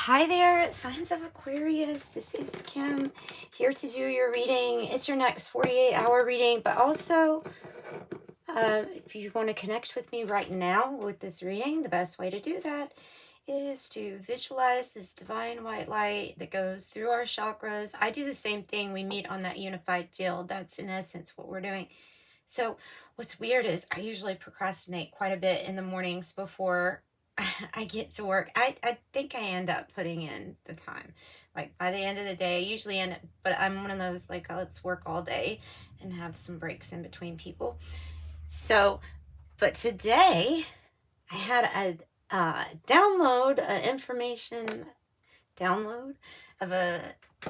Hi there, signs of Aquarius. This is Kim here to do your reading. It's your next 48-hour reading, but also if you want to connect with me right now with this reading, the best way to do that is to visualize this divine white light that goes through our chakras. I do the same thing. We meet on that unified field. That's in essence what we're doing. So what's weird is I usually procrastinate quite a bit in the mornings before I get to work. I think I end up putting in the time. Like by the end of the day, I usually end up, but I'm one of those like, let's work all day and have some breaks in between people. So, but today I had a information download of a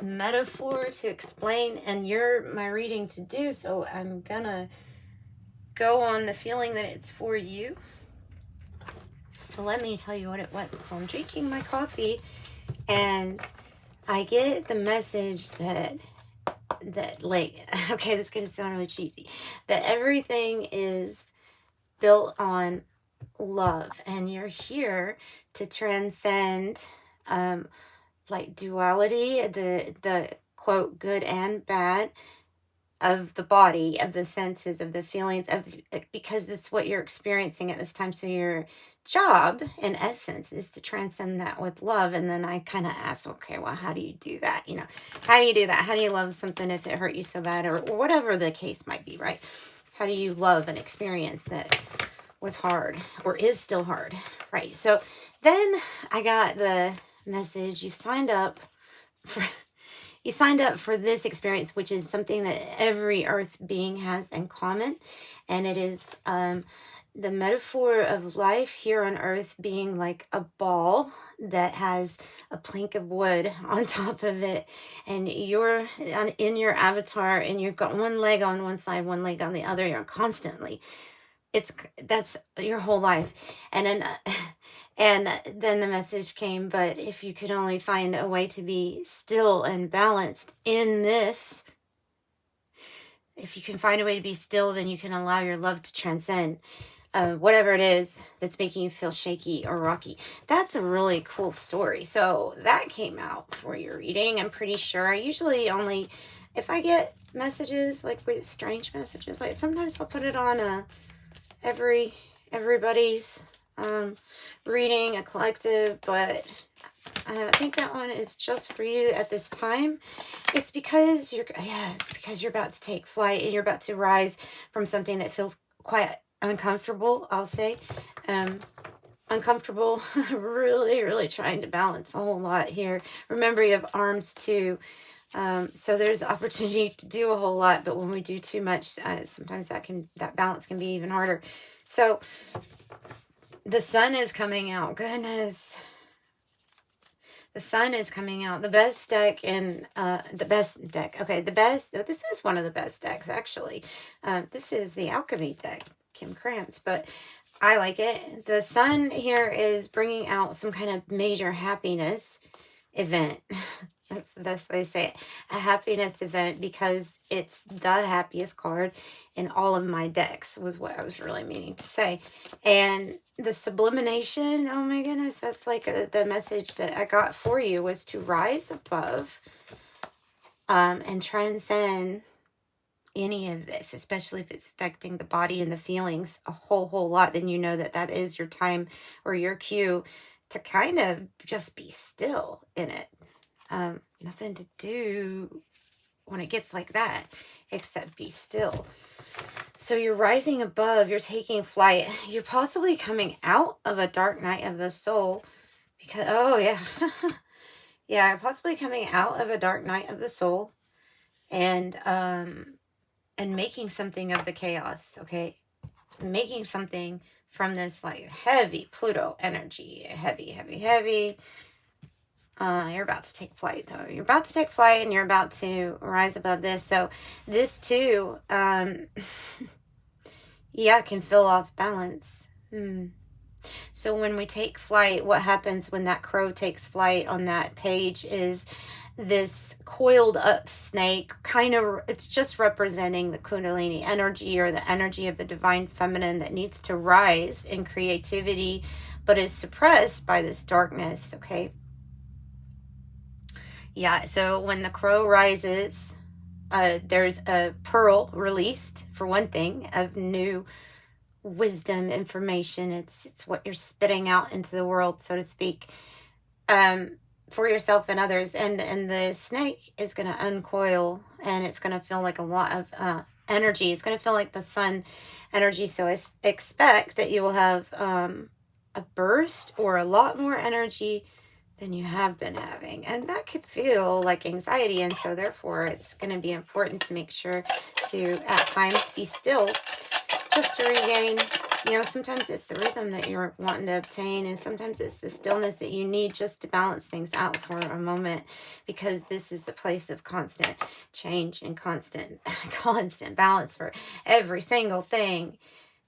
metaphor to explain, and you're my reading to do. So I'm gonna go on the feeling that it's for you. So let me tell you what it was. So I'm drinking my coffee and I get the message that like, okay, this is going to sound really cheesy, that everything is built on love and you're here to transcend like duality, the quote good and bad of the body, of the senses, of the feelings, of because that's what you're experiencing at this time. So your job in essence is to transcend that with love. And then I kind of ask, okay, well, how do you do that? How do you do that? How do you love something if it hurt you so bad, or whatever the case might be, right? How do you love an experience that was hard or is still hard, right? So then I got the message, you signed up for this experience, which is something that every earth being has in common. And it is the metaphor of life here on earth being like a ball that has a plank of wood on top of it. And you're in your avatar and you've got one leg on one side, one leg on the other. You're constantly, that's your whole life. And then and then the message came, but if you could only find a way to be still and balanced in this, if you can find a way to be still, then you can allow your love to transcend whatever it is that's making you feel shaky or rocky. That's a really cool story. So that came out for your reading. I'm pretty sure. I usually only, if I get messages, like strange messages, like sometimes I'll put it on everybody's reading, a collective, but I think that one is just for you at this time. It's because you're about to take flight and you're about to rise from something that feels quite uncomfortable, I'll say. Uncomfortable, really, really trying to balance a whole lot here. Remember, you have arms too. So there's opportunity to do a whole lot, but when we do too much, sometimes that balance can be even harder. So the sun is coming out. Goodness. The sun is coming out. The best deck in the best deck. Okay, this is one of the best decks, actually. This is the Alchemy deck, Kim Krans, but I like it. The sun here is bringing out some kind of major happiness event. That's the best way to say it. A happiness event, because it's the happiest card in all of my decks, was what I was really meaning to say. And the sublimation, oh my goodness, that's like the message that I got for you, was to rise above and transcend any of this, especially if it's affecting the body and the feelings a whole lot. Then you know that is your time or your cue to kind of just be still in it. Nothing to do when it gets like that except be still. So you're rising above, you're taking flight, you're possibly coming out of a dark night of the soul, because yeah, possibly coming out of a dark night of the soul and making something of the chaos. Okay, making something from this like heavy Pluto energy, heavy. You're about to take flight, though. You're about to take flight and you're about to rise above this. So this too, yeah, can feel off balance. So when we take flight, what happens when that crow takes flight on that page is this coiled up snake, it's just representing the Kundalini energy, or the energy of the divine feminine that needs to rise in creativity, but is suppressed by this darkness, okay? Yeah, so when the crow rises, there's a pearl released, for one thing, of new wisdom, information. It's what you're spitting out into the world, so to speak, for yourself and others. And the snake is going to uncoil, and it's going to feel like a lot of energy. It's going to feel like the sun energy. So I expect that you will have a burst or a lot more energy than you have been having, and that could feel like anxiety. And so therefore it's going to be important to make sure to at times be still, just to regain, sometimes it's the rhythm that you're wanting to obtain, and sometimes it's the stillness that you need just to balance things out for a moment, because this is a place of constant change and constant balance for every single thing,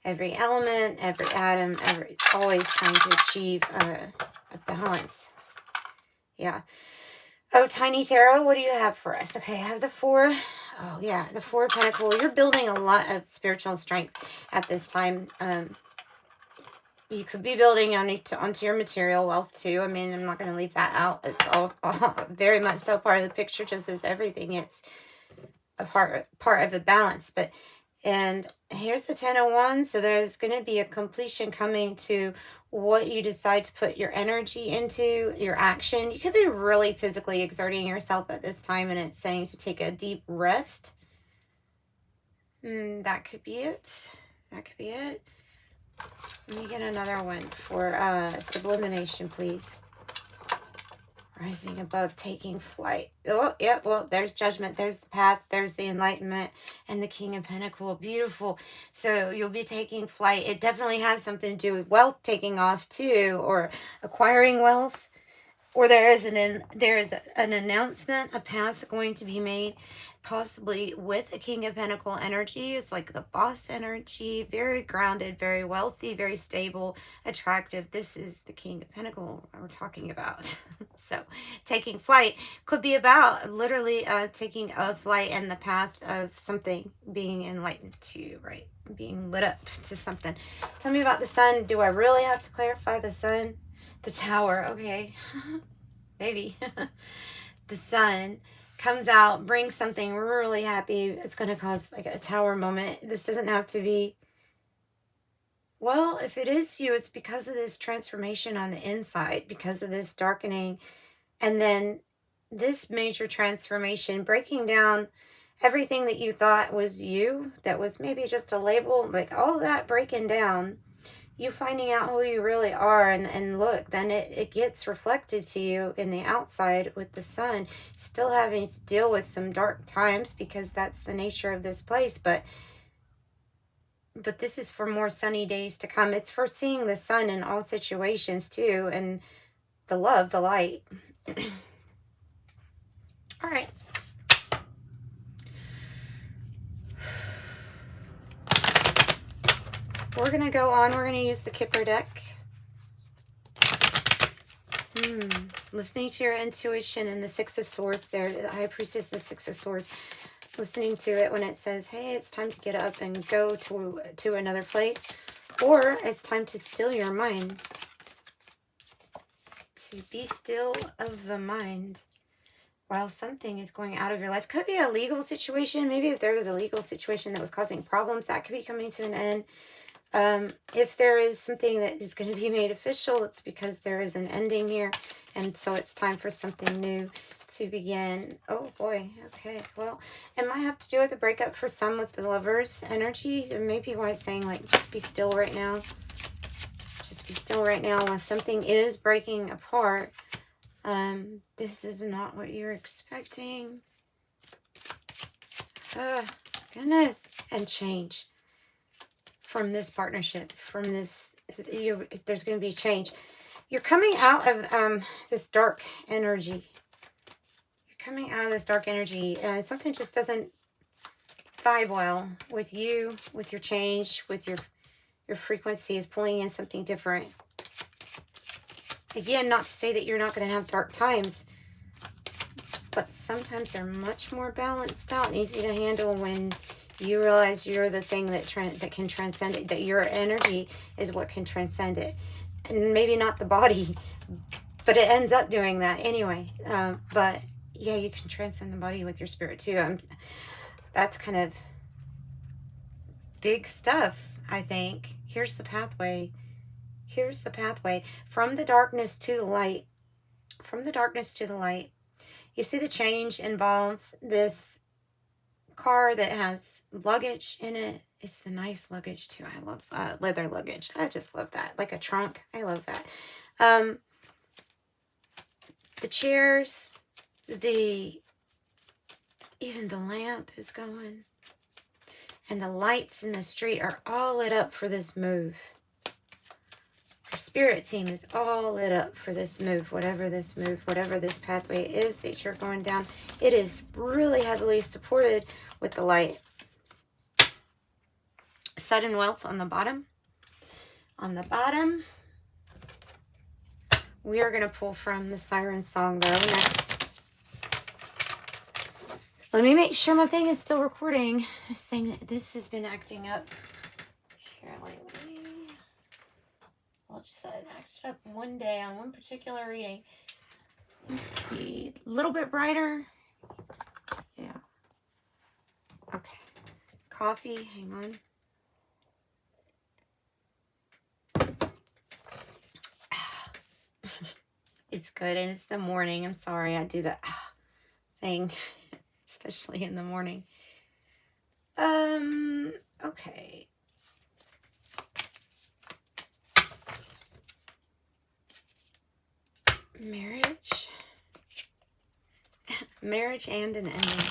every element, every atom, always trying to achieve a balance. Yeah. Oh, Tiny Tarot, what do you have for us? Okay, I have the Four. Oh, yeah, the Four of Pentacles. You're building a lot of spiritual strength at this time. You could be building onto your material wealth, too. I mean, I'm not going to leave that out. It's all very much so part of the picture, just as everything is a part of a balance. And here's the 10 of Wands. So there's going to be a completion coming to what you decide to put your energy into, your action. You could be really physically exerting yourself at this time, and it's saying to take a deep rest. That could be it. That could be it. Let me get another one for sublimination, please. Rising above, taking flight. Oh, yeah, well, there's judgment. There's the path. There's the enlightenment. And the King of Pentacles. Beautiful. So you'll be taking flight. It definitely has something to do with wealth taking off, too, or acquiring wealth. Or there is an announcement, a path going to be made, possibly with a King of Pentacles energy. It's like the boss energy, very grounded, very wealthy, very stable, attractive. This is the King of Pentacles we're talking about. So taking flight could be about literally taking a flight and the path of something being enlightened to you, right? Being lit up to something. Tell me about the sun. Do I really have to clarify the sun? The Tower, okay. Maybe. The sun comes out, brings something really happy. It's going to cause like a Tower moment. This doesn't have to be, well, if it is you, it's because of this transformation on the inside, because of this darkening, and then this major transformation, breaking down everything that you thought was you, that was maybe just a label, like all that breaking down, you finding out who you really are, and look, then it gets reflected to you in the outside with the sun. Still having to deal with some dark times, because that's the nature of this place, but this is for more sunny days to come. It's for seeing the sun in all situations too, and the love, the light. All right. We're going to go on. We're going to use the Kipper Deck. Listening to your intuition and the Six of Swords there. The High Priestess, the Six of Swords. Listening to it when it says, hey, it's time to get up and go to another place. Or it's time to still your mind. To be still of the mind while something is going out of your life. Could be a legal situation. Maybe if there was a legal situation that was causing problems, that could be coming to an end. If there is something that is going to be made official, it's because there is an ending here. And so it's time for something new to begin. Oh boy. Okay. Well, it might have to do with a breakup for some with the Lovers energy. Or maybe why it's saying like, just be still right now. Just be still right now when something is breaking apart. This is not what you're expecting. Goodness. And change. From this partnership, from this, there's going to be change. You're coming out of this dark energy. You're coming out of this dark energy. Something just doesn't vibe well with you, with your change, with your frequency is pulling in something different. Again, not to say that you're not going to have dark times, but sometimes they're much more balanced out and easy to handle when you realize you're the thing that can transcend it, that your energy is what can transcend it. And maybe not the body, but it ends up doing that anyway. But yeah, you can transcend the body with your spirit too. That's kind of big stuff, I think. Here's the pathway. Here's the pathway. From the darkness to the light. From the darkness to the light. You see the change involves this car that has luggage in it. It's the nice luggage too. I love leather luggage. I just love that. Like a trunk. I love that. The chairs, even the lamp is going. And the lights in the street are all lit up for this move. Your spirit team is all lit up for this move, whatever this pathway is that you're going down. It is really heavily supported with the light. Sudden wealth on the bottom. On the bottom, we are going to pull from the Siren song though next. Let me make sure my thing is still recording. This has been acting up here lately. Well, just it acted up one day on one particular reading. Let's see, a little bit brighter. Yeah. Okay. Coffee, hang on. It's good, and it's the morning. I'm sorry, I do the thing, especially in the morning. Okay. Marriage and an ending.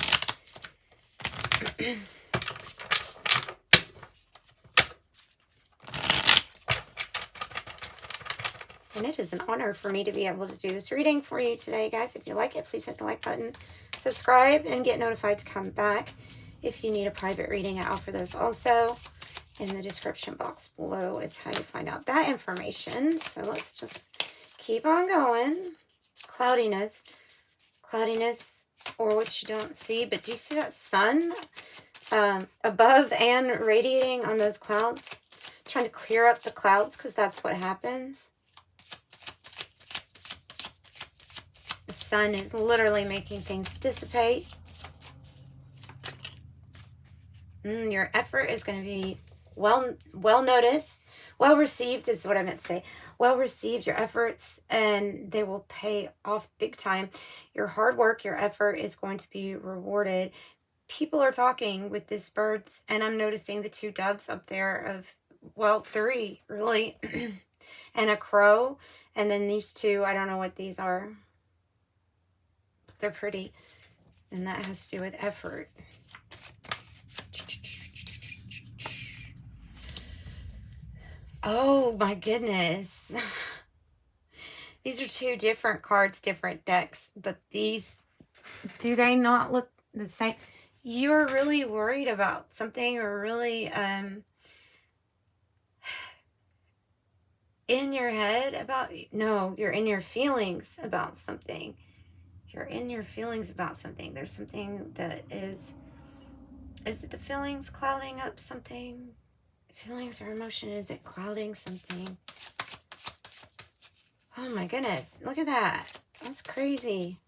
And it is an honor for me to be able to do this reading for you today, guys. If you like it, please hit the like button, subscribe, and get notified to come back. If you need a private reading, I offer those also. In the description box below is how you find out that information. So let's just keep on going. Cloudiness, or what you don't see. But do you see that sun above and radiating on those clouds? Trying to clear up the clouds, because that's what happens. The sun is literally making things dissipate. Your effort is going to be well noticed. Well received is what I meant to say. Well received, your efforts, and they will pay off big time. Your hard work, your effort is going to be rewarded. People are talking with these birds, and I'm noticing the two doves up there of, well, three, really, and a crow, and then these two, I don't know what these are, but they're pretty, and that has to do with effort. Oh my goodness. These are two different cards, different decks, but these, do they not look the same? You're really worried about something, or really in your head about, no, you're in your feelings about something. You're in your feelings about something. There's something that is it the feelings clouding up something? Feelings or emotion, is it clouding something? Oh my goodness, look at that. That's crazy.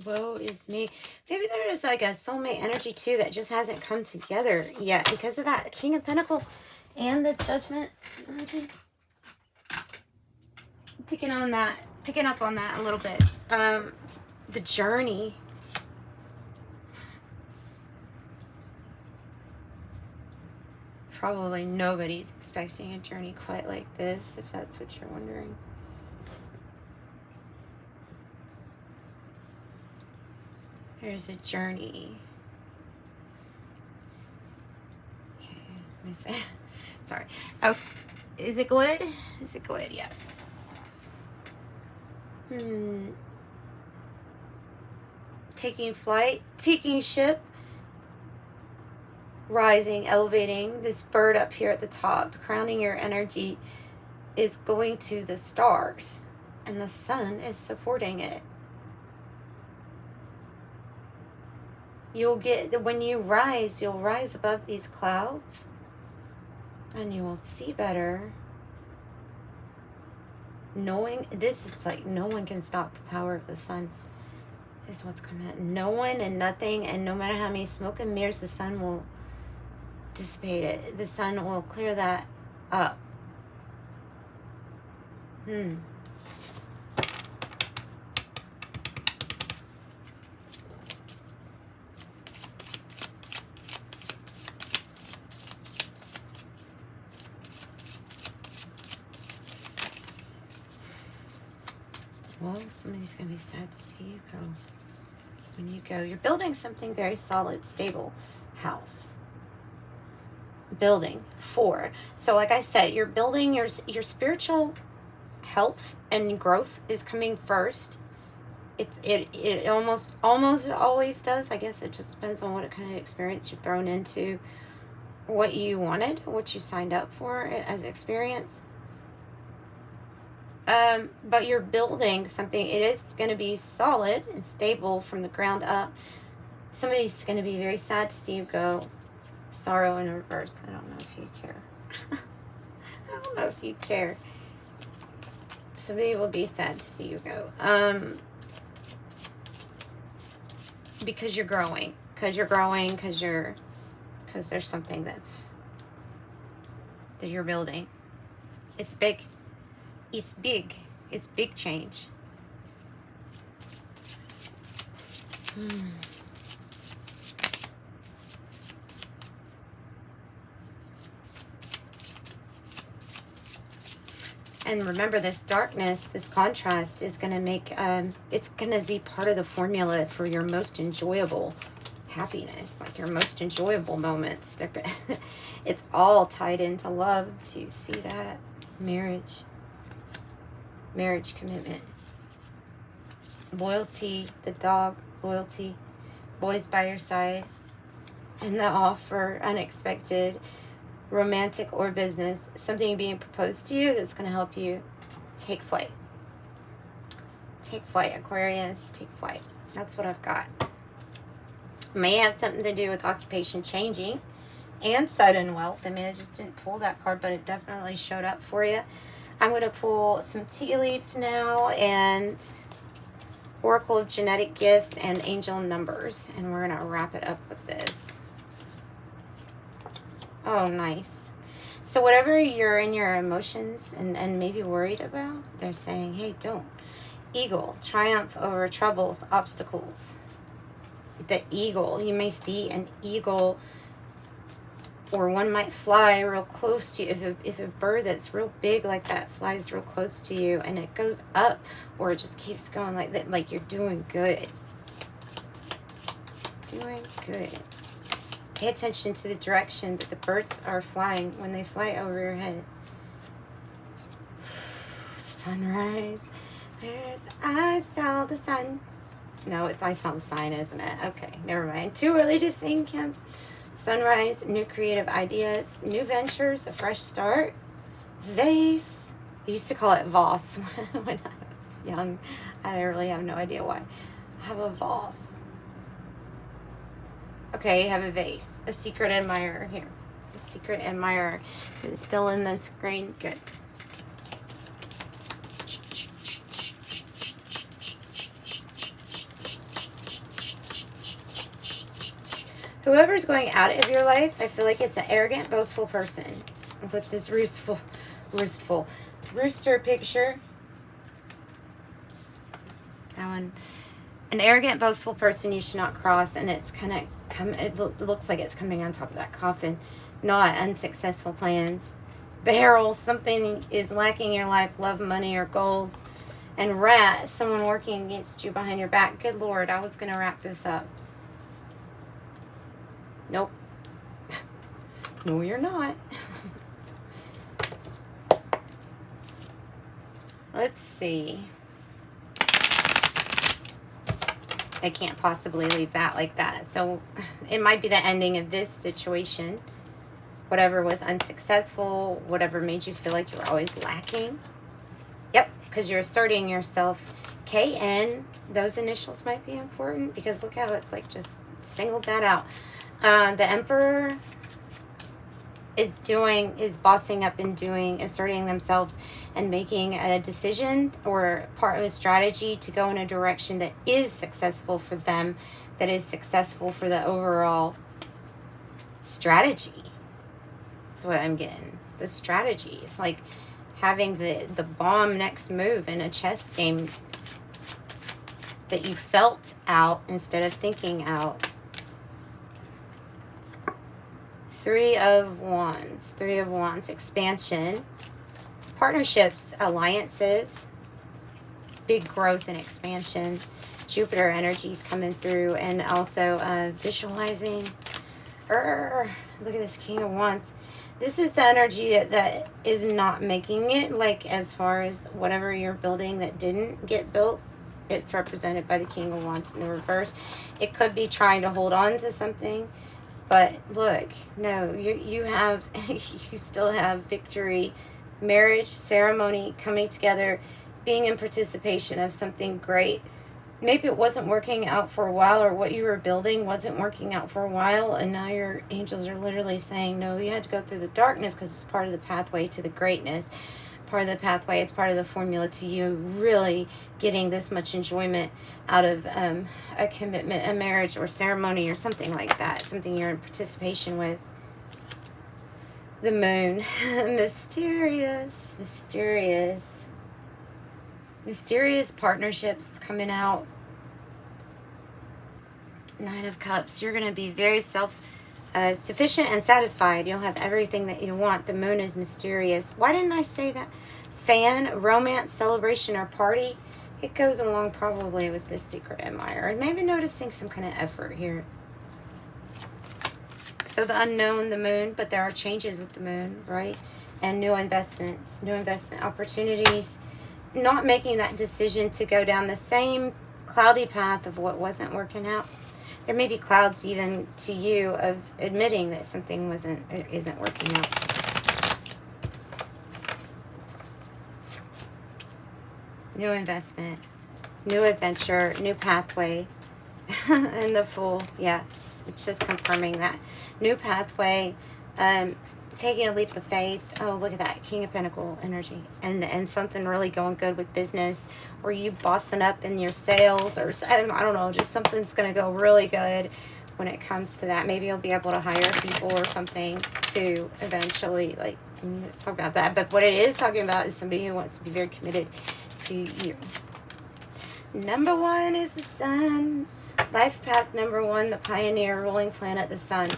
Woe is me. Maybe there's like a soulmate energy too that just hasn't come together yet because of that King of Pentacles and the Judgment energy. Picking up on that a little bit. The journey. Probably nobody's expecting a journey quite like this, if that's what you're wondering. There's a journey. Okay, let me say. Sorry. Oh, is it good? Is it good? Yes. Taking flight, taking ship. Rising, elevating, this bird up here at the top, crowning your energy, is going to the stars, and the sun is supporting it. You'll get, when you rise, you'll rise above these clouds, and you will see better. Knowing, this is like, no one can stop the power of the sun, is what's coming out. No one and nothing, and no matter how many smoke and mirrors, the sun will dissipate it. The sun will clear that up. Well, somebody's going to be sad to see you go. When you go, you're building something very solid, stable. House. Building. 4. So like I said, you're building your spiritual health and growth is coming first. It almost always does. I guess it just depends on what kind of experience you're thrown into, what you wanted, what you signed up for as experience. But you're building something. It is going to be solid and stable from the ground up. Somebody's going to be very sad to see you go. Sorrow in reverse. I don't know if you care. I don't know if you care. Somebody will be sad to see you go. Because you're growing. Because there's something that you're building. It's big. It's big. It's big change. And remember, this darkness, this contrast is going to make, it's going to be part of the formula for your most enjoyable happiness, like your most enjoyable moments. It's all tied into love. Do you see that? Marriage commitment, loyalty, the dog, loyalty, boys by your side, and the offer, unexpected, romantic or business, something being proposed to you that's going to help you take flight. Take flight, Aquarius, take flight. That's what I've got. May have something to do with occupation changing and sudden wealth. I mean, I just didn't pull that card, but it definitely showed up for you. I'm going to pull some tea leaves now and Oracle of Genetic Gifts and Angel Numbers. And we're going to wrap it up with this. Oh, nice. So whatever you're in your emotions and maybe worried about, they're saying, hey, don't. Eagle, triumph over troubles, obstacles. The eagle, you may see an eagle, or one might fly real close to you. If a bird that's real big like that flies real close to you and it goes up, or it just keeps going like that, like you're doing good. Doing good. Pay attention to the direction that the birds are flying when they fly over your head. Sunrise. There's I saw the sun. No, it's I saw the sign, isn't it? Okay, never mind. Too early to sing, Kim. Sunrise, new creative ideas, new ventures, a fresh start. Vase. I used to call it Voss when I was young. I really have no idea why. I have a Voss. Okay, you have a vase. A secret admirer here. A secret admirer. It's still in the screen. Good. Whoever's going out of your life, I feel like it's an arrogant, boastful person with this rooster picture. That one. An arrogant, boastful person you should not cross, and it's kind of it looks like it's coming on top of that coffin. Not unsuccessful plans. Barrel, something is lacking in your life, love, money, or goals. And rat, someone working against you behind your back. Good Lord, I was going to wrap this up. Nope. No, you're not. Let's see. I can't possibly leave that like that. So it might be the ending of this situation. Whatever was unsuccessful, whatever made you feel like you were always lacking. Yep, because you're asserting yourself. KN, those initials might be important because look how it's like just singled that out. The Emperor, is bossing up and doing, asserting themselves and making a decision or part of a strategy to go in a direction that is successful for them, that is successful for the overall strategy. That's what I'm getting. The strategy. It's like having the bomb next move in a chess game that you felt out instead of thinking out. 3 of Wands. 3 of Wands. Expansion. Partnerships. Alliances. Big growth and expansion. Jupiter energies coming through. And also visualizing. Look at this King of Wands. This is the energy that is not making it. Like as far as whatever you're building that didn't get built. It's represented by the King of Wands in the reverse. It could be trying to hold on to something. But look, no, you have, you still have victory, marriage, ceremony, coming together, being in participation of something great. Maybe it wasn't working out for a while, or what you were building wasn't working out for a while, and now your angels are literally saying, no, you had to go through the darkness because it's part of the pathway to the greatness. Part of the pathway, it's part of the formula to you really getting this much enjoyment out of a commitment, a marriage or ceremony or something like that, something you're in participation with. The moon. Mysterious partnerships coming out. 9 of Cups. You're going to be very sufficient and satisfied. You'll have everything that you want. The moon is mysterious. Why didn't I say that? Fan, romance, celebration, or party. It goes along probably with this secret admirer. And maybe noticing some kind of effort here. So the unknown, the moon, but there are changes with the moon, right? And new investments, new investment opportunities. Not making that decision to go down the same cloudy path of what wasn't working out. There may be clouds even to you of admitting that something isn't working out. New investment, new adventure, new pathway. And the Fool, yes, it's just confirming that. New pathway, taking a leap of faith. Oh, look at that, King of Pentacle energy. And something really going good with business, or you bossing up in your sales, or I don't know, just something's going to go really good when it comes to that. Maybe you'll be able to hire people or something to eventually, like, let's talk about that. But what it is talking about is somebody who wants to be very committed to you. Number 1 is the Sun. Life path number 1, the pioneer, ruling planet, the Sun.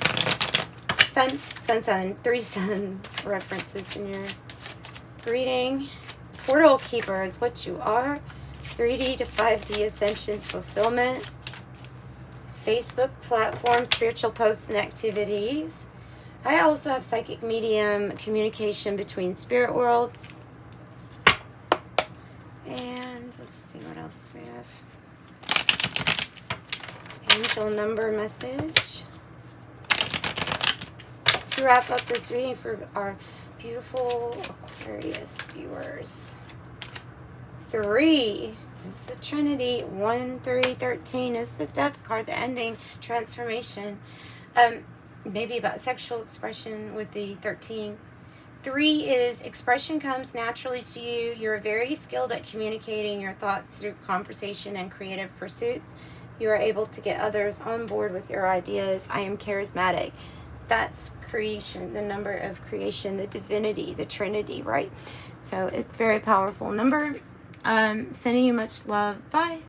Sun, 3 sun references in your reading. Portal keeper is what you are. 3D to 5D ascension fulfillment. Facebook platform, spiritual posts and activities. I also have psychic medium, communication between spirit worlds. And let's see what else we have. Angel number message. To wrap up this reading for our beautiful Aquarius viewers. 3 is the Trinity. 1, 3, 13 is the Death card, the ending, transformation. Maybe about sexual expression with the 13. 3 is expression comes naturally to you. You're very skilled at communicating your thoughts through conversation and creative pursuits. You are able to get others on board with your ideas. I am charismatic. That's creation, the number of creation, the divinity, the Trinity, right? So it's very powerful number. Sending you much love. Bye.